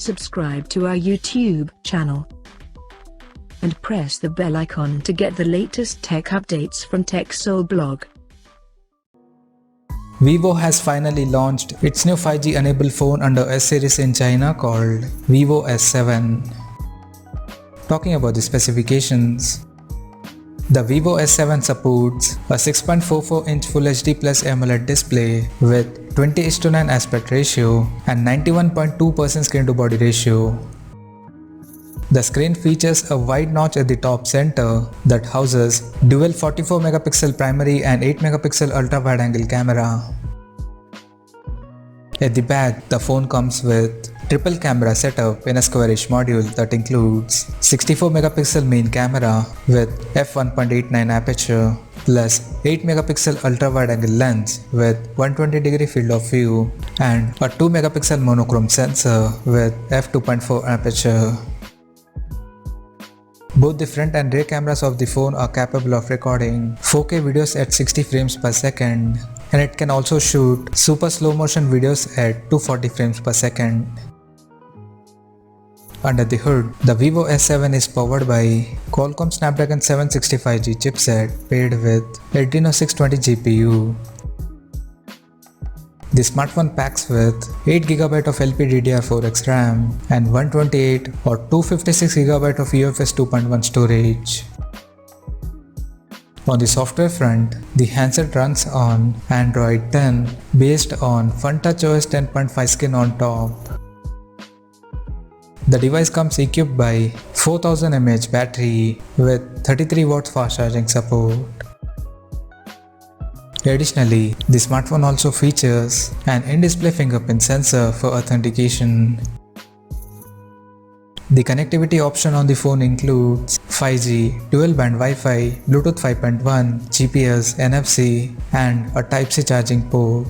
subscribe to our YouTube channel and press the bell icon to get the latest tech updates from TechSole Blog. Vivo has finally launched its new 5G enabled phone under S series in China called Vivo S7. Talking about the specifications, the Vivo S7 supports a 6.44-inch Full HD Plus AMOLED display with 20:9 aspect ratio and 91.2% screen to body ratio. The screen features a wide notch at the top center that houses dual 44 megapixel primary and 8 megapixel ultra wide angle camera. At the back, the phone comes with triple camera setup in a squarish module that includes 64 megapixel main camera with f1.89 aperture plus 8 megapixel ultra wide angle lens with 120-degree field of view and a 2 megapixel monochrome sensor with f2.4 aperture. Both the front and rear cameras of the phone are capable of recording 4K videos at 60 frames per second, and it can also shoot super slow motion videos at 240 frames per second. Under the hood, the Vivo S7 is powered by Qualcomm Snapdragon 765G chipset paired with Adreno 620 GPU. The smartphone packs with 8GB of LPDDR4X RAM and 128 or 256GB of UFS 2.1 storage. On the software front, the handset runs on Android 10 based on FunTouch OS 10.5 skin on top. The device comes equipped by 4000 mAh battery with 33 watts fast charging support. Additionally, the smartphone also features an in-display fingerprint sensor for authentication. The connectivity option on the phone includes 5G, dual-band Wi-Fi, Bluetooth 5.1, GPS, NFC, and a Type-C charging port.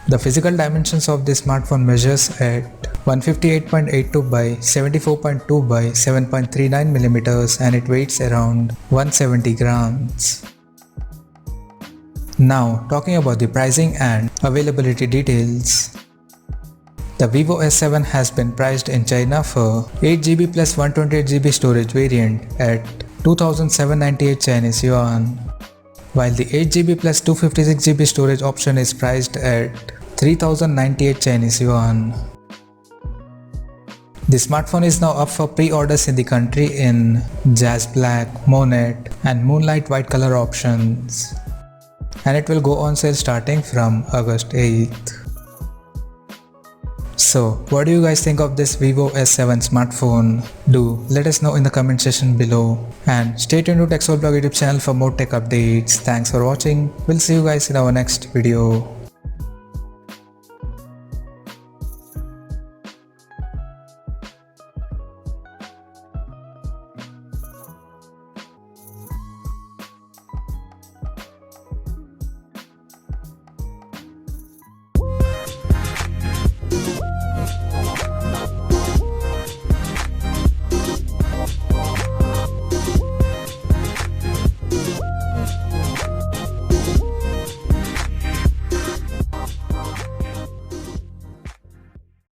The physical dimensions of the smartphone measures at 158.82 by 74.2 by 7.39 mm and it weighs around 170 grams. Now, talking about the pricing and availability details. The Vivo S7 has been priced in China for 8GB plus 128GB storage variant at 2,798 Chinese yuan, while the 8GB plus 256GB storage option is priced at 3,098 Chinese yuan. The smartphone is now up for pre-orders in the country in Jazz Black, Moonlit, and Moonlight white color options, and it will go on sale starting from August 8th. So, what do you guys think of this Vivo S7 smartphone? Do let us know in the comment section below, and stay tuned to TechSole Blog YouTube channel for more tech updates. Thanks for watching. We'll see you guys in our next video.